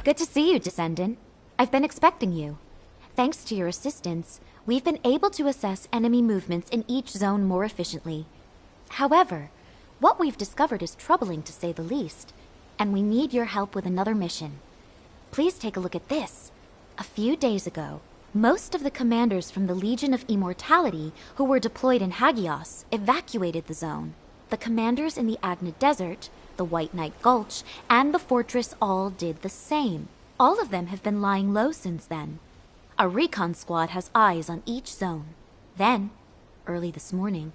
Good to see you, Descendant. I've been expecting you. Thanks to your assistance, we've been able to assess enemy movements in each zone more efficiently. However, what we've discovered is troubling to say the least, and we need your help with another mission. Please take a look at this. A few days ago, most of the commanders from the Legion of Immortality who were deployed in Hagios evacuated the zone. The commanders in the Agna Desert, the White Knight Gulch, and the fortress all did the same. All of them have been lying low since then. A recon squad has eyes on each zone. Then, early this morning,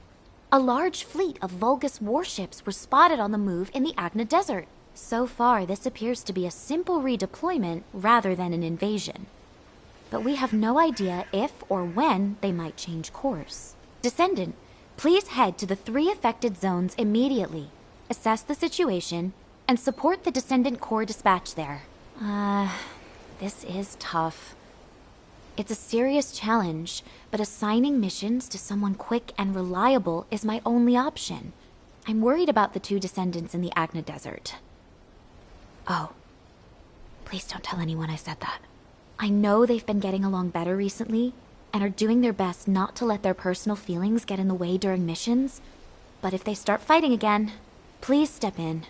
a large fleet of Vulgus warships were spotted on the move in the Agna Desert. So far, this appears to be a simple redeployment rather than an invasion. But we have no idea if or when they might change course. Descendant, please head to the 3 affected zones immediately, assess the situation, and support the Descendant Corps dispatch there. This is tough. It's a serious challenge, but assigning missions to someone quick and reliable is my only option. I'm worried about the 2 Descendants in the Agna Desert. Oh, please don't tell anyone I said that. I know they've been getting along better recently, and are doing their best not to let their personal feelings get in the way during missions. But if they start fighting again, please step in.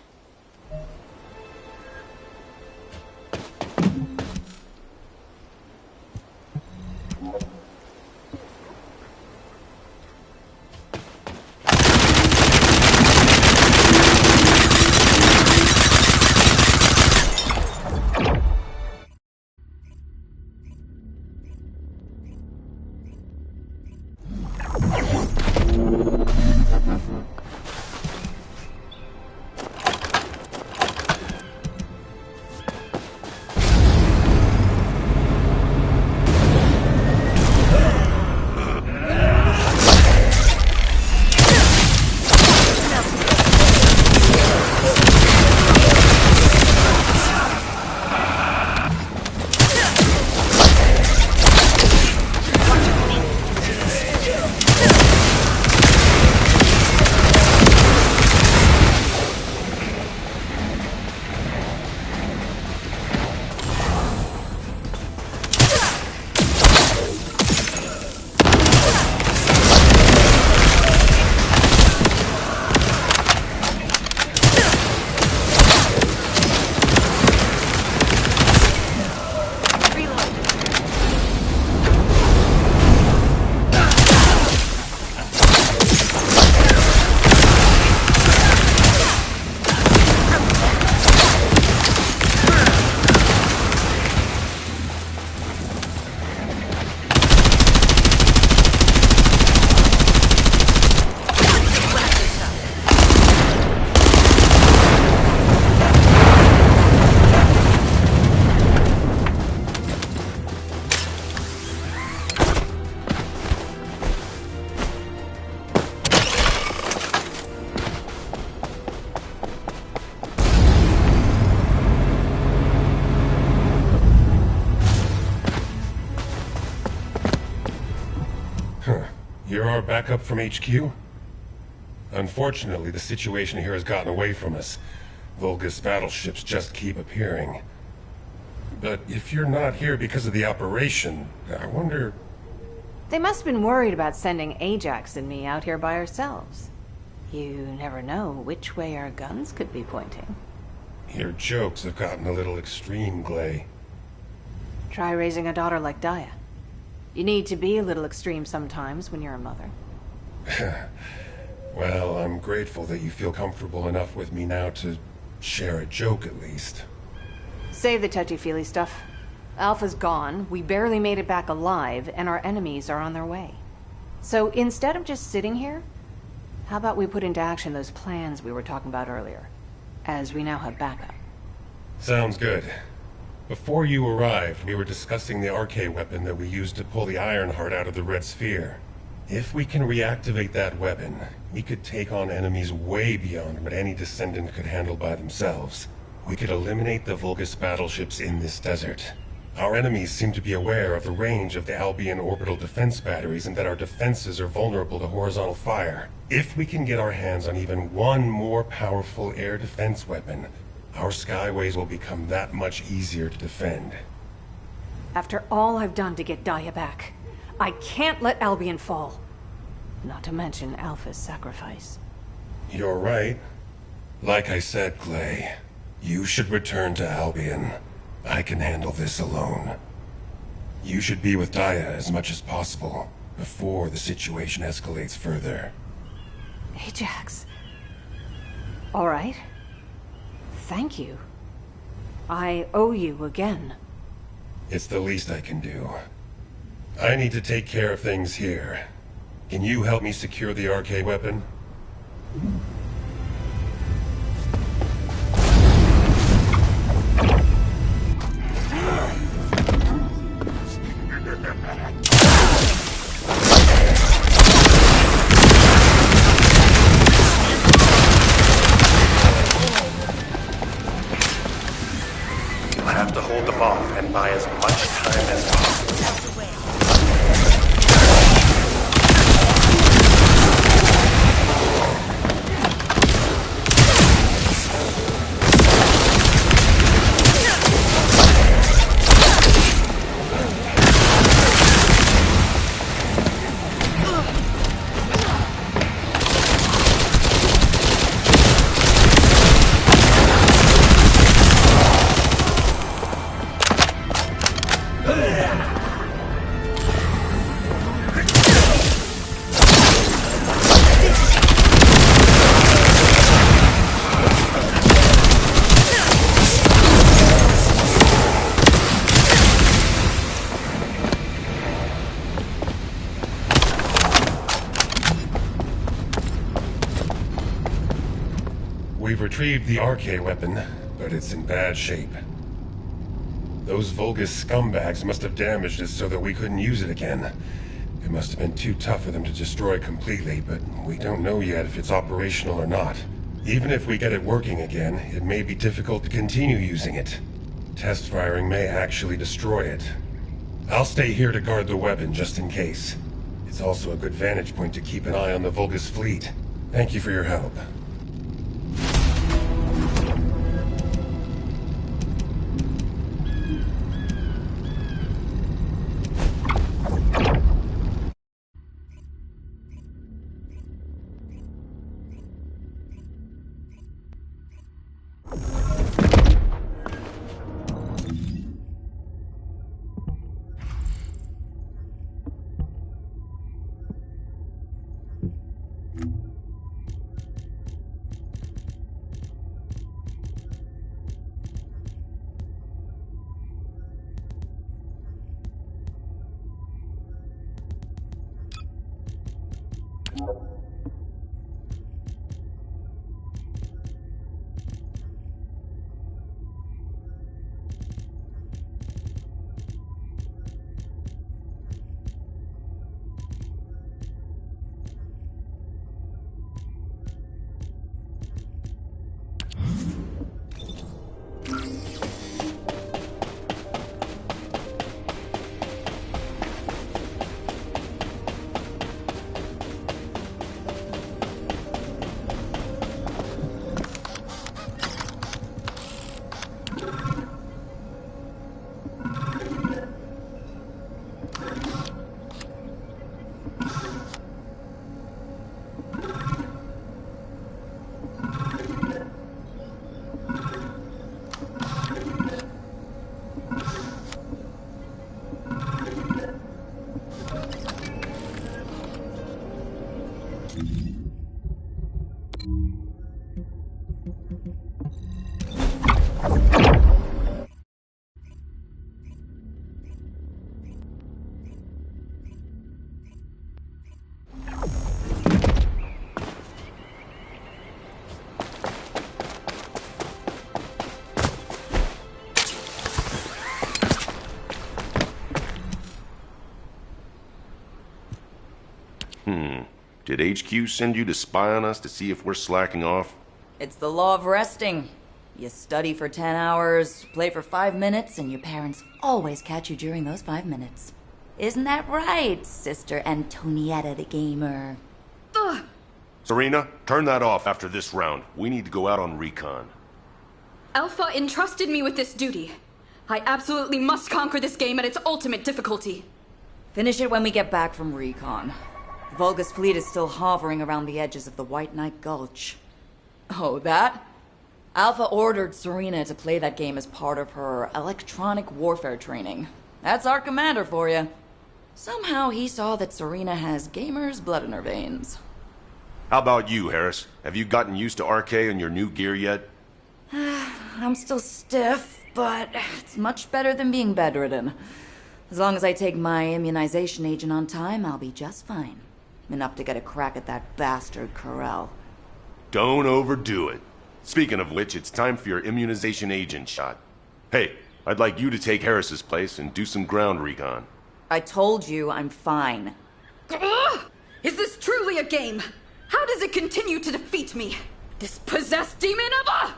You're our backup from HQ? Unfortunately, the situation here has gotten away from us. Vulgus battleships just keep appearing. But if you're not here because of the operation, I wonder... They must have been worried about sending Ajax and me out here by ourselves. You never know which way our guns could be pointing. Your jokes have gotten a little extreme, Glay. Try raising a daughter like Daya. You need to be a little extreme sometimes when you're a mother. Well, I'm grateful that you feel comfortable enough with me now to share a joke at least. Save the touchy-feely stuff. Alpha's gone, we barely made it back alive, and our enemies are on their way. So instead of just sitting here, how about we put into action those plans we were talking about earlier, as we now have backup? Sounds good. Before you arrived, we were discussing the RK weapon that we used to pull the Ironheart out of the Red Sphere. If we can reactivate that weapon, we could take on enemies way beyond what any Descendant could handle by themselves. We could eliminate the Vulgus battleships in this desert. Our enemies seem to be aware of the range of the Albion orbital defense batteries and that our defenses are vulnerable to horizontal fire. If we can get our hands on even one more powerful air defense weapon, our skyways will become that much easier to defend. After all I've done to get Daya back, I can't let Albion fall. Not to mention Alpha's sacrifice. You're right. Like I said, Clay, you should return to Albion. I can handle this alone. You should be with Daya as much as possible, before the situation escalates further. Ajax. All right. Thank you. I owe you again. It's the least I can do. I need to take care of things here. Can you help me secure the RK weapon? You'll have to hold them off and buy as much time as possible. We've retrieved the RK weapon, but it's in bad shape. Those Vulgus scumbags must have damaged it so that we couldn't use it again. It must have been too tough for them to destroy completely, but we don't know yet if it's operational or not. Even if we get it working again, it may be difficult to continue using it. Test firing may actually destroy it. I'll stay here to guard the weapon just in case. It's also a good vantage point to keep an eye on the Vulgus fleet. Thank you for your help. Did HQ send you to spy on us to see if we're slacking off? It's the law of resting. You study for 10 hours, play for 5 minutes, and your parents always catch you during those 5 minutes. Isn't that right, Sister Antonietta the Gamer? Serena, turn that off after this round. We need to go out on recon. Alpha entrusted me with this duty. I absolutely must conquer this game at its ultimate difficulty. Finish it when we get back from recon. The Vulgus fleet is still hovering around the edges of the White Knight Gulch. Oh, that? Alpha ordered Serena to play that game as part of her electronic warfare training. That's our commander for you. Somehow he saw that Serena has gamer's blood in her veins. How about you, Harris? Have you gotten used to RK and your new gear yet? I'm still stiff, but it's much better than being bedridden. As long as I take my immunization agent on time, I'll be just fine. Enough to get a crack at that bastard Corell. Don't overdo it. Speaking of which, it's time for your immunization agent shot. Hey, I'd like you to take Harris's place and do some ground recon. I told you I'm fine. Ugh! Is this truly a game? How does it continue to defeat me? This possessed demon of a...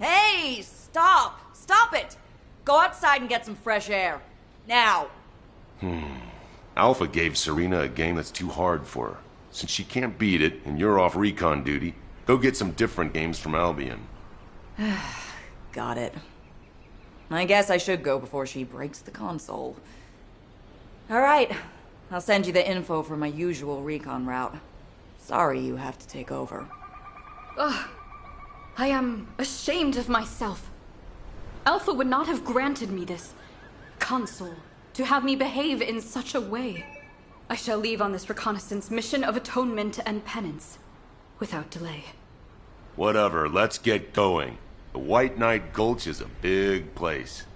Hey, stop! Stop it! Go outside and get some fresh air. Now! Alpha gave Serena a game that's too hard for her. Since she can't beat it, and you're off recon duty, go get some different games from Albion. Got it. I guess I should go before she breaks the console. Alright, I'll send you the info for my usual recon route. Sorry you have to take over. Ugh. I am ashamed of myself. Alpha would not have granted me this console to have me behave in such a way. I shall leave on this reconnaissance mission of atonement and penance without delay. Whatever, let's get going. The White Knight Gulch is a big place.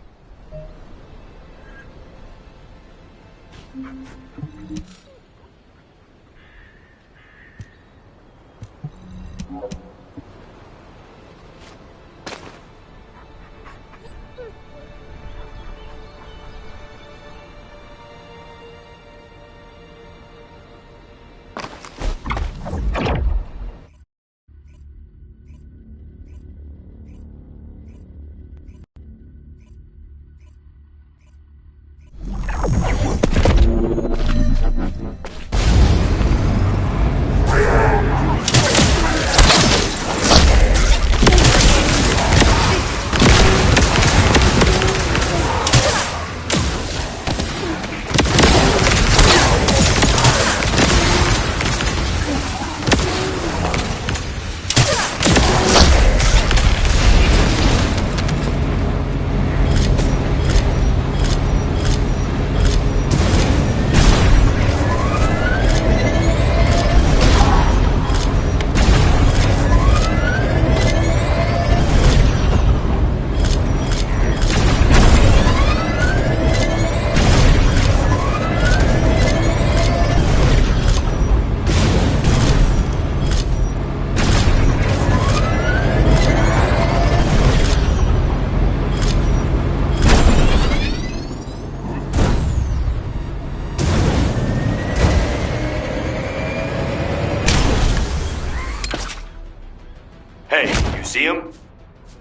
See him?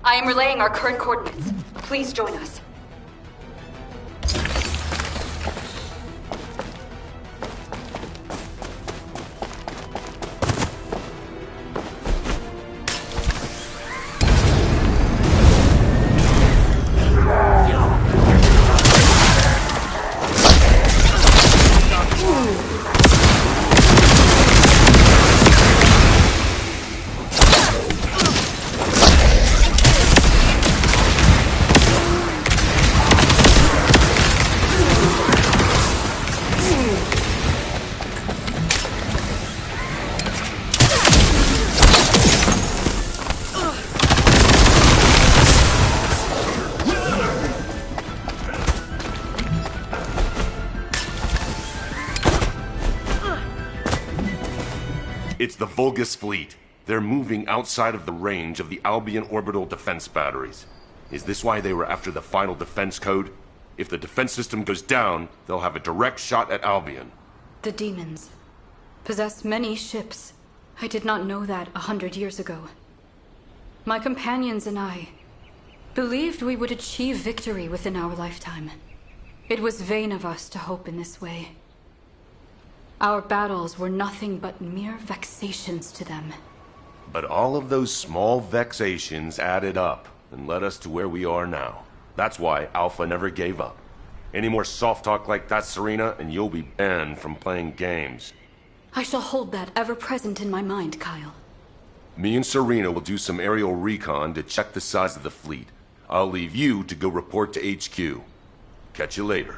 I am relaying our current coordinates. Please join us. It's the Vulgus fleet. They're moving outside of the range of the Albion orbital defense batteries. Is this why they were after the final defense code? If the defense system goes down, they'll have a direct shot at Albion. The demons possess many ships. I did not know that 100 years ago. My companions and I believed we would achieve victory within our lifetime. It was vain of us to hope in this way. Our battles were nothing but mere vexations to them. But all of those small vexations added up. and led us to where we are now. That's why Alpha never gave up. Any more soft talk like that, Serena, and you'll be banned from playing games. I shall hold that ever present in my mind, Kyle. Me and Serena will do some aerial recon to check the size of the fleet. I'll leave you to go report to HQ. Catch you later.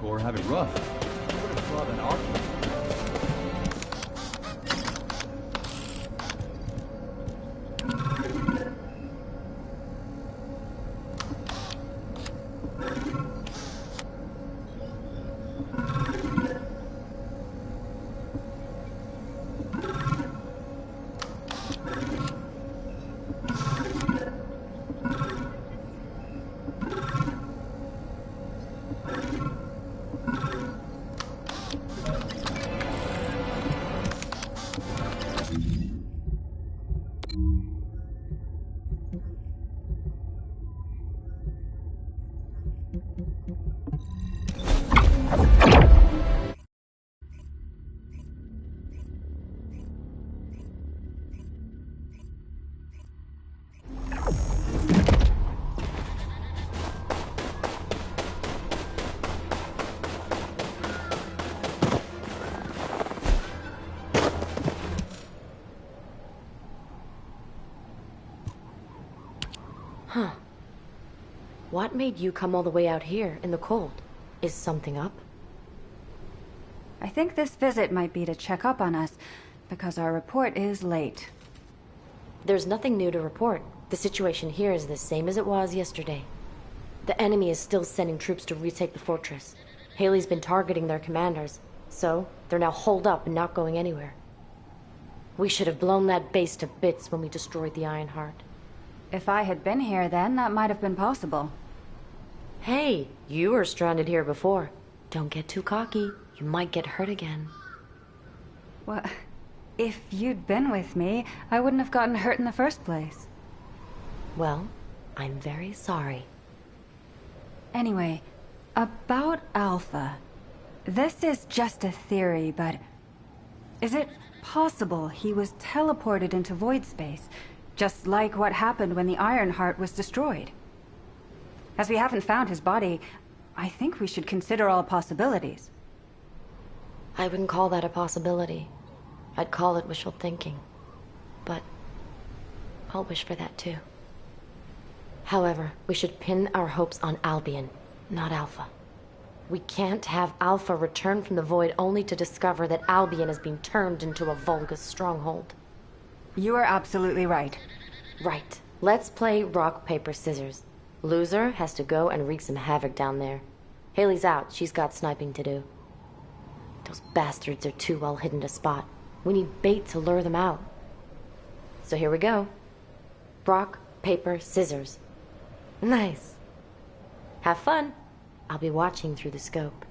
Core have it rough. I would have thought an architect. Huh. What made you come all the way out here in the cold? Is something up? I think this visit might be to check up on us, because our report is late. There's nothing new to report. The situation here is the same as it was yesterday. The enemy is still sending troops to retake the fortress. Haley's been targeting their commanders, so they're now holed up and not going anywhere. We should have blown that base to bits when we destroyed the Ironheart. If I had been here then, that might have been possible. Hey, you were stranded here before. Don't get too cocky. You might get hurt again. Well, if you'd been with me, I wouldn't have gotten hurt in the first place. Well, I'm very sorry. Anyway, about Alpha. This is just a theory, but is it possible he was teleported into void space, just like what happened when the Ironheart was destroyed? As we haven't found his body, I think we should consider all possibilities. I wouldn't call that a possibility. I'd call it wishful thinking. But I'll wish for that too. However, we should pin our hopes on Albion, not Alpha. We can't have Alpha return from the void only to discover that Albion has been turned into a Vulgus stronghold. You are absolutely right. Right. Let's play rock, paper, scissors. Loser has to go and wreak some havoc down there. Haley's out. She's got sniping to do. Those bastards are too well hidden to spot. We need bait to lure them out. So here we go. Rock, paper, scissors. Nice. Have fun. I'll be watching through the scope.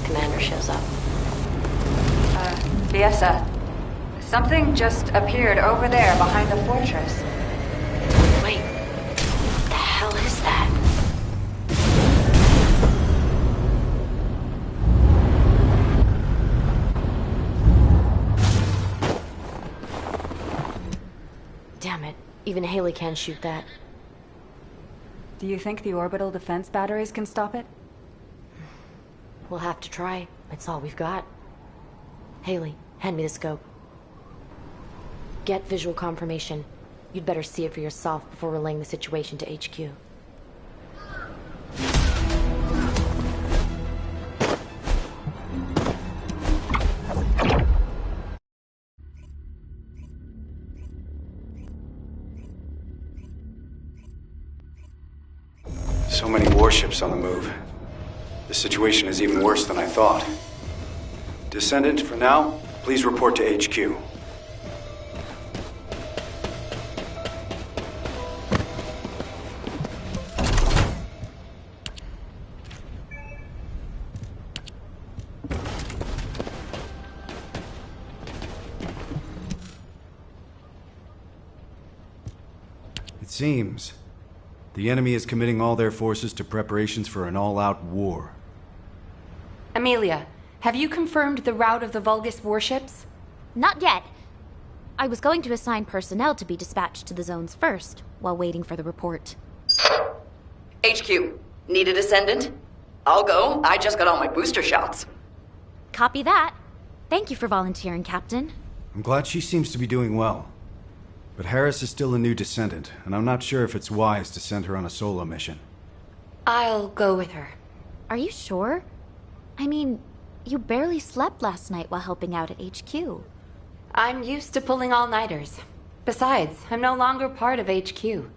commander shows up. Fiesta. Something just appeared over there behind the fortress. Wait, what the hell is that? Damn it, even Haley can't shoot that. Do you think the orbital defense batteries can stop it? We'll have to try. It's all we've got. Haley, hand me the scope. Get visual confirmation. You'd better see it for yourself before relaying the situation to HQ. So many warships on the move. The situation is even worse than I thought. Descendant, for now, please report to HQ. It seems the enemy is committing all their forces to preparations for an all-out war. Amelia, have you confirmed the route of the Vulgus warships? Not yet. I was going to assign personnel to be dispatched to the zones first, while waiting for the report. HQ, need a Descendant? I'll go. I just got all my booster shots. Copy that. Thank you for volunteering, Captain. I'm glad she seems to be doing well. But Harris is still a new Descendant, and I'm not sure if it's wise to send her on a solo mission. I'll go with her. Are you sure? I mean, you barely slept last night while helping out at HQ. I'm used to pulling all-nighters. Besides, I'm no longer part of HQ.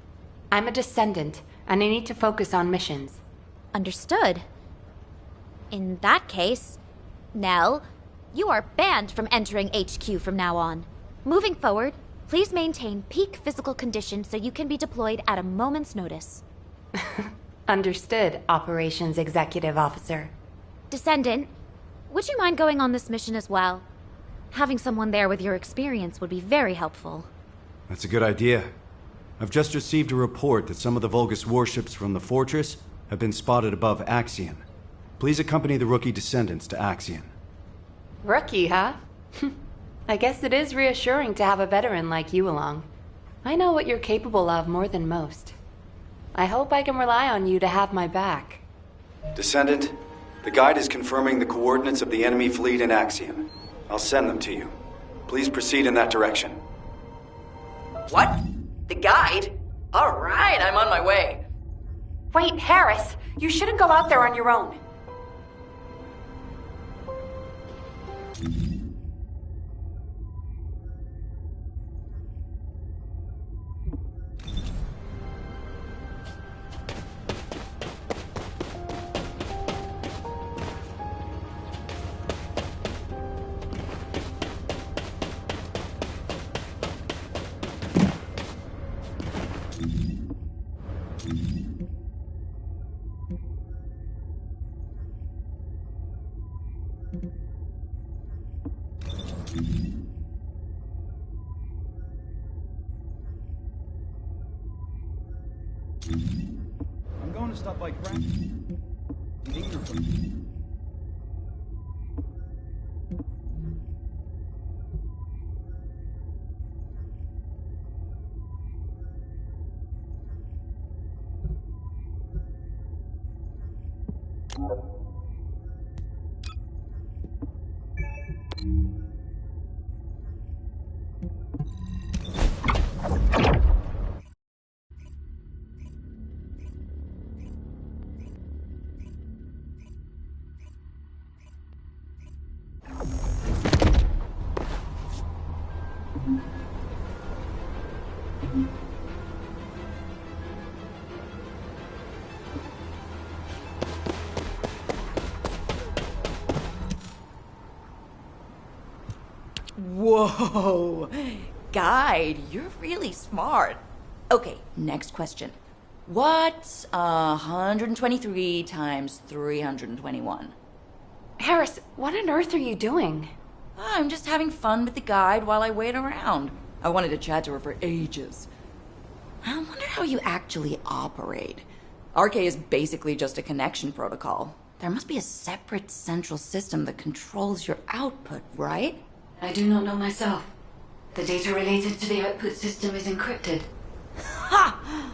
I'm a Descendant, and I need to focus on missions. Understood. In that case, Nell, you are banned from entering HQ from now on. Moving forward, please maintain peak physical condition so you can be deployed at a moment's notice. Understood, Operations Executive Officer. Descendant, would you mind going on this mission as well? Having someone there with your experience would be very helpful. That's a good idea. I've just received a report that some of the Vulgus warships from the fortress have been spotted above Axion. Please accompany the rookie Descendants to Axion. Rookie, huh? I guess it is reassuring to have a veteran like you along. I know what you're capable of more than most. I hope I can rely on you to have my back. Descendant, the guide is confirming the coordinates of the enemy fleet in Axion. I'll send them to you. Please proceed in that direction. What? The guide? All right, I'm on my way. Wait, Harris! You shouldn't go out there on your own. I'm going to stop by Frank. Whoa! Guide, you're really smart. Okay, next question. What's 123 times 321? Harris, what on earth are you doing? I'm just having fun with the guide while I wait around. I wanted to chat to her for ages. I wonder how you actually operate. RK is basically just a connection protocol. There must be a separate central system that controls your output, right? I do not know myself. The data related to the output system is encrypted. Ha!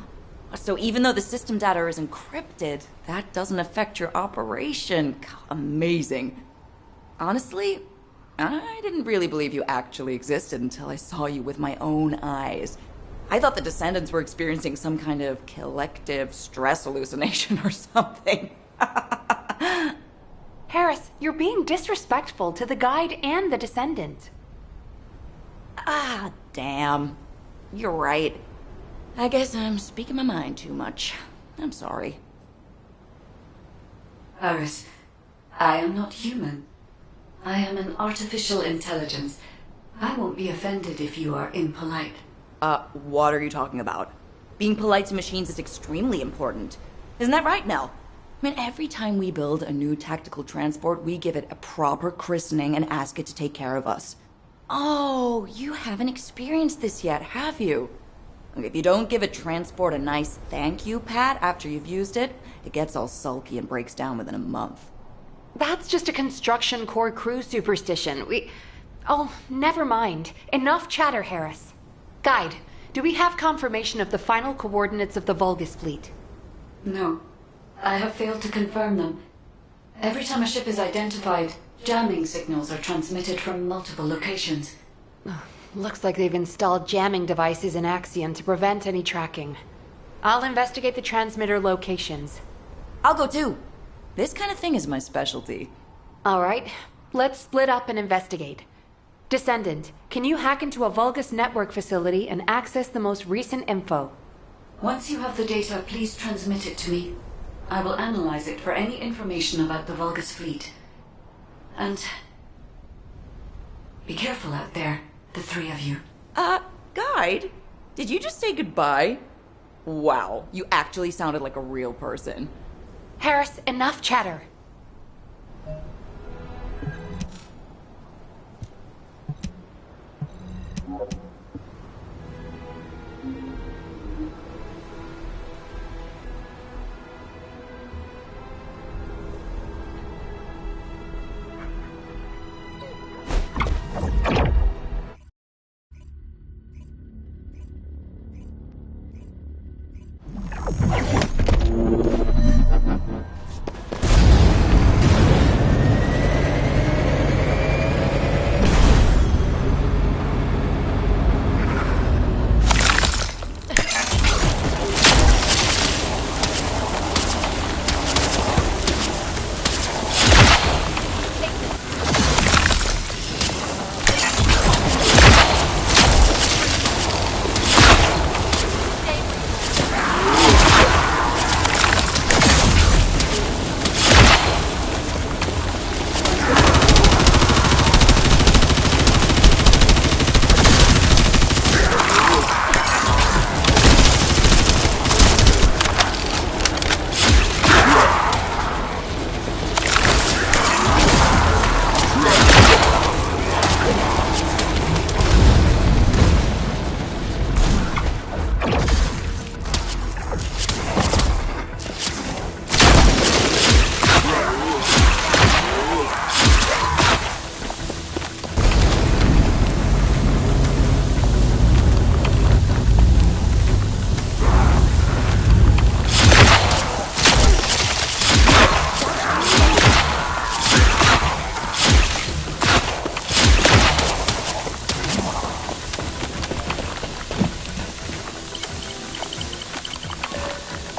So even though the system data is encrypted, that doesn't affect your operation. Amazing. Honestly, I didn't really believe you actually existed until I saw you with my own eyes. I thought the Descendants were experiencing some kind of collective stress hallucination or something. Harris, you're being disrespectful to the guide and the Descendant. Ah, damn. You're right. I guess I'm speaking my mind too much. I'm sorry. Harris, I am not human. I am an artificial intelligence. I won't be offended if you are impolite. What are you talking about? Being polite to machines is extremely important. Isn't that right, Nell? I mean, every time we build a new tactical transport, we give it a proper christening and ask it to take care of us. Oh, you haven't experienced this yet, have you? If you don't give a transport a nice thank you pat after you've used it, it gets all sulky and breaks down within a month. That's just a construction core crew superstition. Oh, never mind. Enough chatter, Harris. Guide, do we have confirmation of the final coordinates of the Vulgus fleet? No. I have failed to confirm them. Every time a ship is identified, jamming signals are transmitted from multiple locations. Looks like they've installed jamming devices in Axion to prevent any tracking. I'll investigate the transmitter locations. I'll go too. This kind of thing is my specialty. All right, let's split up and investigate. Descendant, can you hack into a Vulgus network facility and access the most recent info? Once you have the data, please transmit it to me. I will analyze it for any information about the Vulgus fleet. And be careful out there, the three of you. Guide? Did you just say goodbye? Wow, you actually sounded like a real person. Harris, enough chatter.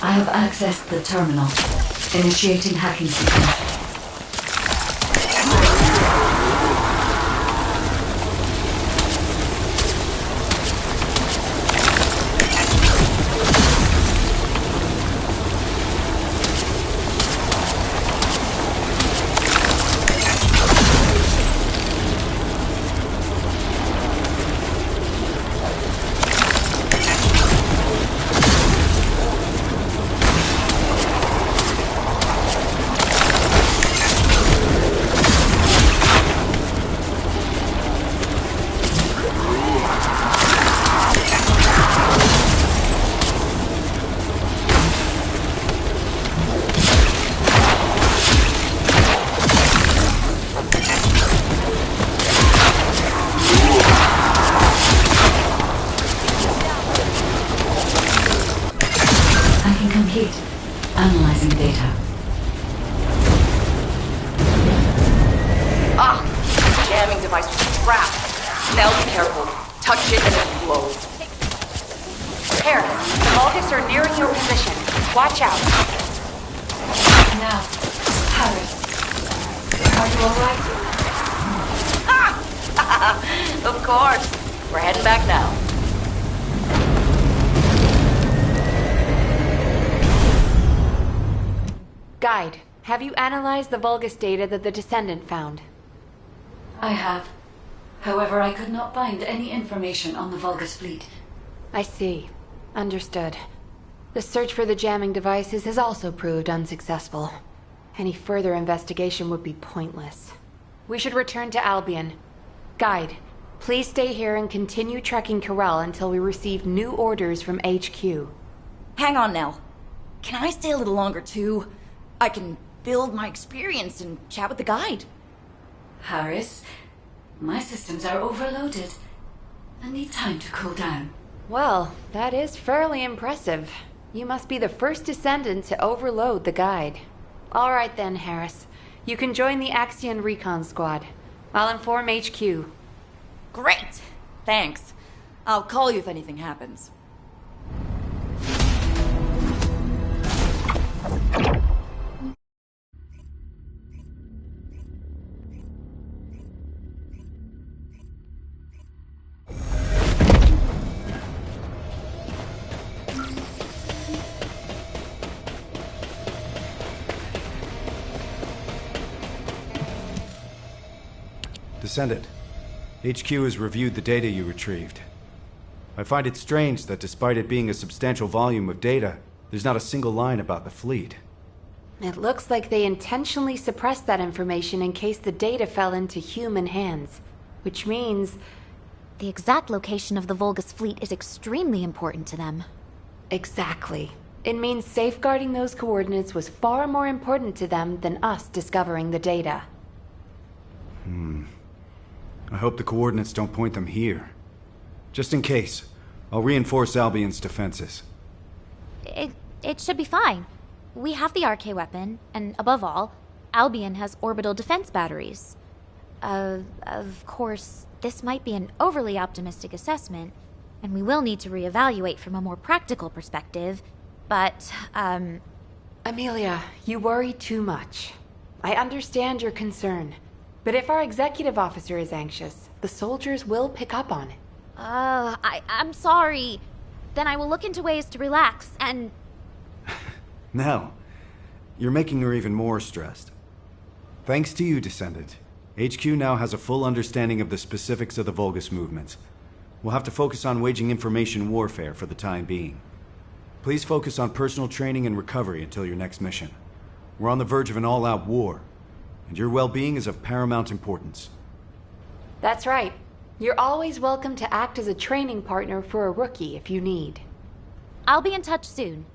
I have accessed the terminal. Initiating hacking sequence. jamming device was trapped. Now be careful. Touch it and it blows. Harris, the Vulgus are nearing your position. Watch out. Now, Harris, are you alright? Of course. We're heading back now. Guide, have you analyzed the Vulgus data that the Descendant found? I have. However, I could not find any information on the Vulgus fleet. I see. Understood. The search for the jamming devices has also proved unsuccessful. Any further investigation would be pointless. We should return to Albion. Guide, please stay here and continue trekking Corel until we receive new orders from HQ. Hang on now. Can I stay a little longer too? I can build my experience and chat with the guide. Harris, my systems are overloaded. I need time to cool down. Well, that is fairly impressive. You must be the first Descendant to overload the guide. All right then, Harris. You can join the Axion Recon Squad. I'll inform HQ. Great! Thanks. I'll call you if anything happens. Descendant, HQ has reviewed the data you retrieved. I find it strange that despite it being a substantial volume of data, there's not a single line about the fleet. It looks like they intentionally suppressed that information in case the data fell into human hands. Which means... The exact location of the Vulgus fleet is extremely important to them. Exactly. It means safeguarding those coordinates was far more important to them than us discovering the data. I hope the coordinates don't point them here. Just in case, I'll reinforce Albion's defenses. It should be fine. We have the RK weapon, and above all, Albion has orbital defense batteries. Of course, this might be an overly optimistic assessment, and we will need to reevaluate from a more practical perspective, but, Amelia, you worry too much. I understand your concern. But if our executive officer is anxious, the soldiers will pick up on it. I'm sorry. Then I will look into ways to relax and... Now, you're making her even more stressed. Thanks to you, Descendant, HQ now has a full understanding of the specifics of the Vulgus movements. We'll have to focus on waging information warfare for the time being. Please focus on personal training and recovery until your next mission. We're on the verge of an all-out war, and your well-being is of paramount importance. That's right. You're always welcome to act as a training partner for a rookie if you need. I'll be in touch soon.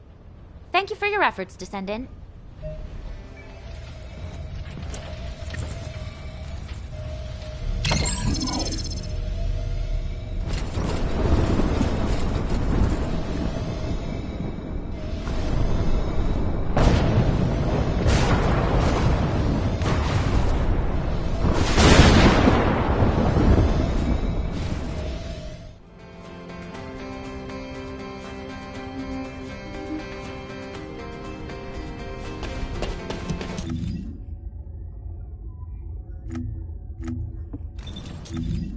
Thank you for your efforts, Descendant. Mm-hmm.